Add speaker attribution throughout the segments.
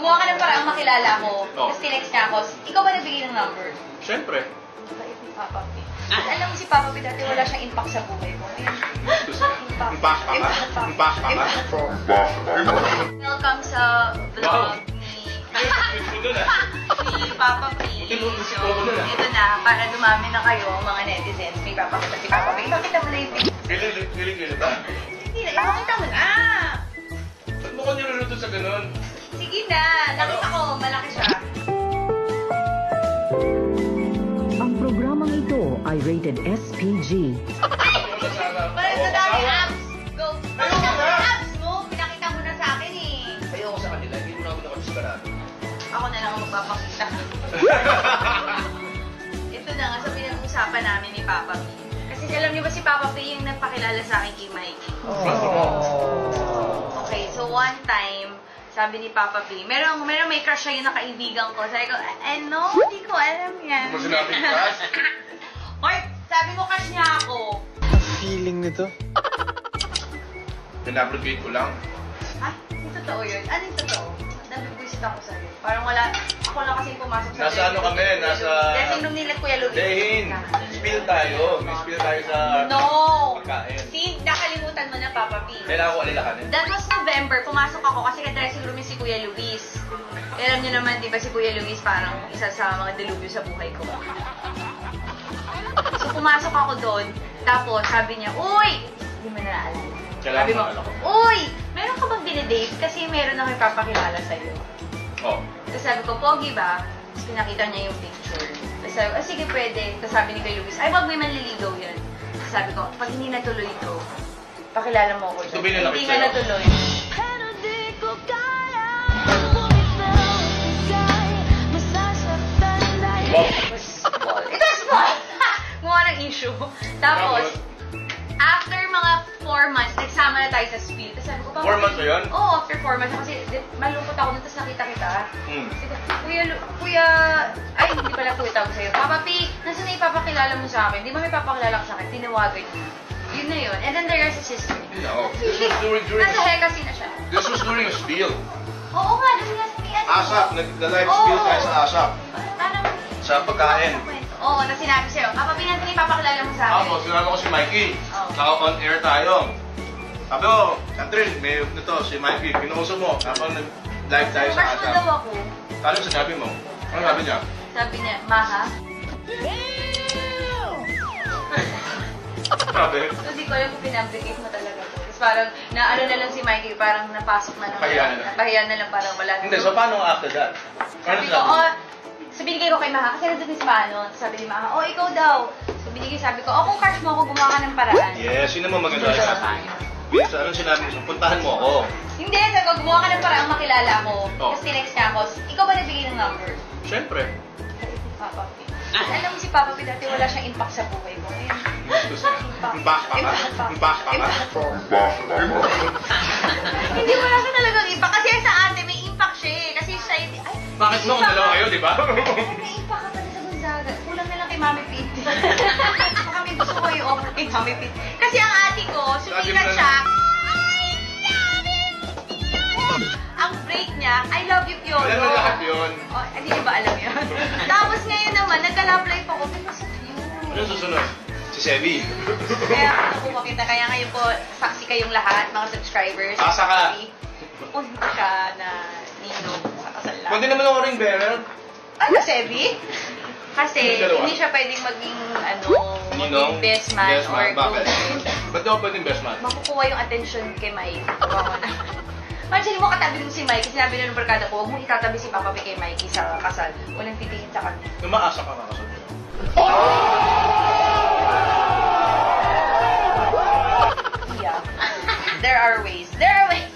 Speaker 1: gumawa ka ng parang makilala ako.
Speaker 2: Oh.
Speaker 1: Tapos tinext niya ako. Ikaw ba nagbigay ng number?
Speaker 2: Siyempre.
Speaker 1: Bait ni Papa P. Alam mo si Papa P dati wala siyang impact sa buhay ko.
Speaker 2: Impact pa nga. Impact pa nga.
Speaker 1: Welcome sa vlog ni Papa P. Ito na, para dumami na kayo mga netizens. May papakita si Papa P. Ipakita mo na yung picture.
Speaker 2: Kilig ba?
Speaker 1: Hindi na, ipakita mo na.
Speaker 2: Ba't mo ko niluluto sa ganun?
Speaker 1: Sige na, nakita ko, malaki siya.
Speaker 3: Ang programang ito ay rated SPG.
Speaker 1: Parang sa dami apps. Go. Bakit ang apps mo? Pinakita mo na sa akin eh.
Speaker 2: Ayoko sa kanila, hindi mo na ako nakadisparado.
Speaker 1: Ako na lang ang magpapakita. Ito na nga sa pinag-usapan namin ni Papa P. Kasi alam niyo ba si Papa P yung nagpakilala sa akin kay Mikey? Okay, so one time, sabi ni Papa P, merong may crush siya yung nakaibigan ko. Sabi ko, no, hindi ko alam yan.
Speaker 2: Ano mo sinabing crush?
Speaker 1: Hoy, sabi mo crush niya ako.
Speaker 4: Feeling nito.
Speaker 2: Pinabrogate ko lang.
Speaker 1: Ah, hindi totoo yun. Ano yung totoo? Nabibwisit ako sa'yo. Parang wala, ako lang kasi pumasok sa
Speaker 2: Nasa ano kami, nasa...
Speaker 1: dressing room nila Kuya Luis.
Speaker 2: Dehin, spill tayo. May spill tayo sa
Speaker 1: No!
Speaker 2: pagkain.
Speaker 1: See, nakalimutan mo na, Papa P.
Speaker 2: Kailangan ko alilakanin.
Speaker 1: That was November, pumasok ako kasi ka-dressing room yung si Kuya Luis. Alam niyo naman, di ba si Kuya Luis parang isa sa mga delubyo sa buhay ko. So pumasok ako doon, tapos sabi niya, uy! Hindi mo na naalala.
Speaker 2: Kailangan
Speaker 1: Sabi mo,
Speaker 2: maalala ko.
Speaker 1: uy! Meron ka bang dinidate? Kasi meron akong ipapakilala sa'yo.
Speaker 2: Oh.
Speaker 1: Tapos sabi ko, pogi ba? Tapos pinakita niya yung picture. Tapos sabi ko, sige pwede. Tapos sabi ni Kuya Luis, ay wag may manliligaw yan. Tapos sabi ko, pag hindi natuloy ito, pakilala mo ako
Speaker 2: Gusto binilakit
Speaker 1: Hindi nga
Speaker 2: sa'yo.
Speaker 1: natuloy.
Speaker 2: Wow.
Speaker 1: Ito small! Gumawa ng issue. Tapos, after mga 4 months, nagsama na tayo sa spiel. Tapos sabi ko,
Speaker 2: 4 months ba yun?
Speaker 1: Oo, after 4 months. Kasi malungkot ako nun, tapos nakita kita.
Speaker 2: Hmm.
Speaker 1: Kuya, ay, hindi pala kuya tawag sa'yo. Papa P, nasa na ipapakilala mo sa akin? Di ba may papakilala ka sa akin? Tinawagan niya. Yun na yun. And then the rest is history.
Speaker 2: No. This was during...
Speaker 1: Nasa Hekasi na siya.
Speaker 2: This was during a spiel.
Speaker 1: Oo nga, doon nga sa ano.
Speaker 2: ASAP. Nag-live spiel tayo sa ASAP.
Speaker 1: Parang,
Speaker 2: Sa pagkain.
Speaker 1: Oo, na sinabi sa'yo. Papa P, nasa na ipapakilala mo sa akin?
Speaker 2: Ako, sinabi ko si Mikey.
Speaker 1: Oh.
Speaker 2: Naka-on air tayo. Sabi ko, Catherine, may nito, si Mikey, pinuusap mo. Tapos nag-live tayo sa
Speaker 1: Crush mo
Speaker 2: ASAP.
Speaker 1: daw ako.
Speaker 2: Ano sinabi mo? Ano sabi niya?
Speaker 1: Sabi niya, Maha?
Speaker 2: Sabi?
Speaker 1: So, di ko alam kung pinabricate mo talaga to. Tapos parang, naano na lang si Mikey, parang napasok na lang.
Speaker 2: Pahiya na lang.
Speaker 1: Pahiya na lang, parang wala na.
Speaker 2: Hindi, so paano after that? Ano
Speaker 1: Sabi ko, so binigay ko kay Maha, kasi nandun si Mano. Sabi ni Maha, ikaw daw. So binigay, sabi ko, kung crush mo ako, gumawa ka ng paraan.
Speaker 2: Yes, yun naman maganda sa akin. Yes, anong sinabi mo? Puntahan mo ako.
Speaker 1: Hindi, sabi ko, gumawa ka ng paraan, makilala ako.
Speaker 2: Oh.
Speaker 1: Tapos tinext niya ako, ikaw ba nagbigay ng number?
Speaker 2: Siyempre.
Speaker 1: Papa P. Alam mo si Papa P dati wala siyang impact sa buhay ko. Ngayon,
Speaker 2: Impact pa nga. Impact pa nga.
Speaker 1: Hindi wala siya talagang impact. Kasi sa ate, may impact siya eh. Kasi siya, ay,
Speaker 2: Bakit mo kung dalawa kayo, di ba?
Speaker 1: may impact ka pala sa Gonzaga. Kulang na lang kay Mami Pete. Baka may gusto ko i-offer kay Mami Pete. Kasi ang ate ko, sumikat siya. Ang break niya, I love you, Piolo.
Speaker 2: Alam mo lahat yun.
Speaker 1: Oh, hindi niyo ba alam yun? Tapos ngayon naman, nagka-love life ako. Because of you.
Speaker 2: Ano susunod? Si Sebi.
Speaker 1: Kaya ako makita. Kaya ngayon po, saksi kayong lahat, mga subscribers.
Speaker 2: Asa ka?
Speaker 1: Punta siya na ninong sa kasal lang.
Speaker 2: Kundi naman ako ring bearer.
Speaker 1: Ano, Sebi? Kasi
Speaker 2: Dalawa.
Speaker 1: hindi siya pwedeng maging,
Speaker 2: Ninong?
Speaker 1: maging best man
Speaker 2: Best
Speaker 1: or
Speaker 2: man, bakit?
Speaker 1: girlfriend.
Speaker 2: Ba't daw pwedeng best man?
Speaker 1: Makukuha yung attention kay Mike. Kawawa na. Imagine mo katabi mo si Mikey, sinabi na ng barkada ko, huwag mo itatabi si Papa P kay Mikey sa kasal. Walang titingin sa kanya.
Speaker 2: Umaasa ka kakasal.
Speaker 1: Yeah. There are ways. There are ways.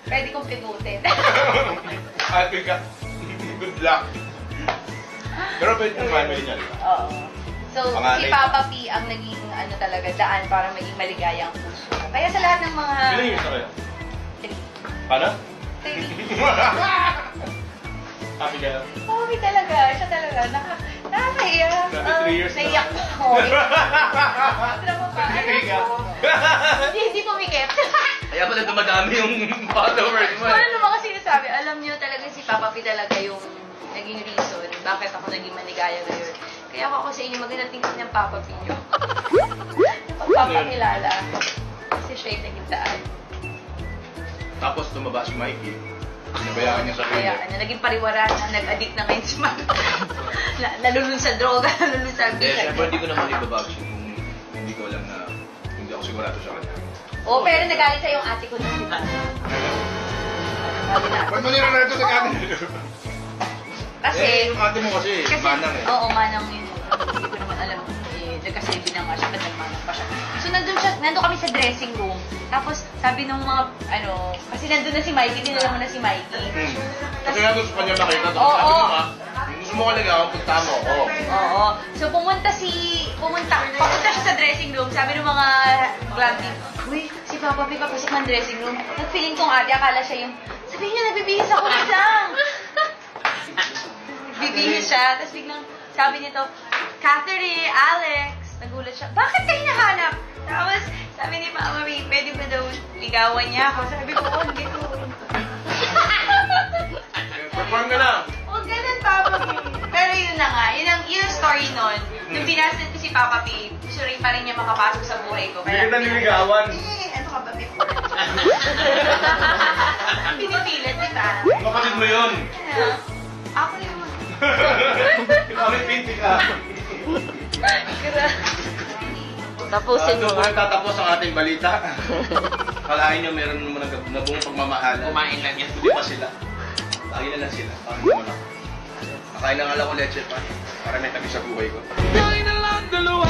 Speaker 1: Pwede kong pigutin.
Speaker 2: I think good luck. Pero pwede yung family niya, di ba?
Speaker 1: Oo. So,
Speaker 2: Panganay.
Speaker 1: si Papa P ang naging talaga daan para maging maligaya ang puso. Kaya sa lahat ng mga...
Speaker 2: Ilan years na kayo? Paano? Happy ka lang?
Speaker 1: Pogi talaga. Siya talaga. Nakakahiya.
Speaker 2: 23 years na.
Speaker 1: Naiyak ako. Alam mo ba? Hindi pumikit.
Speaker 2: Kaya pala dumadami yung followers mo.
Speaker 1: Ano naman kasi sinasabi? Alam niyo talaga si si Papa P talaga yung naging reason bakit ako naging maligaya ngayon. Kaya ako sa inyo, maganda tingin ng Papa P nyo. Pagpapakilala. Kasi siya yung naging daan.
Speaker 2: Tapos tumaba si Mikey. Nabayaan niya sa
Speaker 1: Kaya
Speaker 2: kanya.
Speaker 1: naging pariwara na nag-addict na ngayon si Mike. Nalulun sa droga, nalulun sa
Speaker 2: Eh,
Speaker 1: bisag.
Speaker 2: syempre hindi ko naman ibabagsin kung hindi ko alam na hindi ako sigurado sa kanya.
Speaker 1: Oo, pero nagalit sa yung ate ko na, di ba? Sabi na.
Speaker 2: Ba't mo niranato sa kanya?
Speaker 1: Kasi,
Speaker 2: yung ate mo kasi, manang eh.
Speaker 1: Oo, manang yun. Hindi ko naman alam. Nagkasabi na nga siya, ba't nagmanang pa siya. So, nandun kami sa dressing room. Tapos, sabi nung mga, kasi nandun na si Mikey, dinala mo na si Mikey.
Speaker 2: Kasi nga gusto pa niya makita.
Speaker 1: Oo.
Speaker 2: Sabi mo nga, kung gusto mo talaga ako, punta mo ako.
Speaker 1: Oo. So, papunta siya sa dressing room. Sabi ng mga glam team, uy, si Papa P papasok ng dressing room. Nag-feeling kong ate, akala siya yung, sabi niya, nagbibihis ako lang. Nagbibihis siya. Tapos biglang, sabi nito, Catherine, Alex, nagulat siya, bakit kayo nahanap? Tapos, sabi ni Mama Ray, pwede ba daw ligawan niya ako? Sabi ko, oh, hindi ko.
Speaker 2: Perform ka na.
Speaker 1: Huwag ganun, Papa P. Pero yun na nga, yun ang story nun. Nung pinasad ko si Papa P, gusto rin pa rin niya makapasok sa buhay ko.
Speaker 2: Hindi kita niligawan.
Speaker 1: Ano ka ba, before? Pinipilit, di ba?
Speaker 2: Kapatid mo yun.
Speaker 1: Ano? Ako yun.
Speaker 2: Ikaw may pinti ka.
Speaker 1: Tapusin
Speaker 2: Doon po tatapos ang ating balita. Kalahin nyo meron naman nabung pagmamahalan.
Speaker 4: Kumain lang yan.
Speaker 2: Hindi pa sila. Lagi na lang sila. Parang naman ako. Nakain na nga lang ko leche pa. Para may tabi sa buhay ko.
Speaker 4: Tayo na lang dalawa.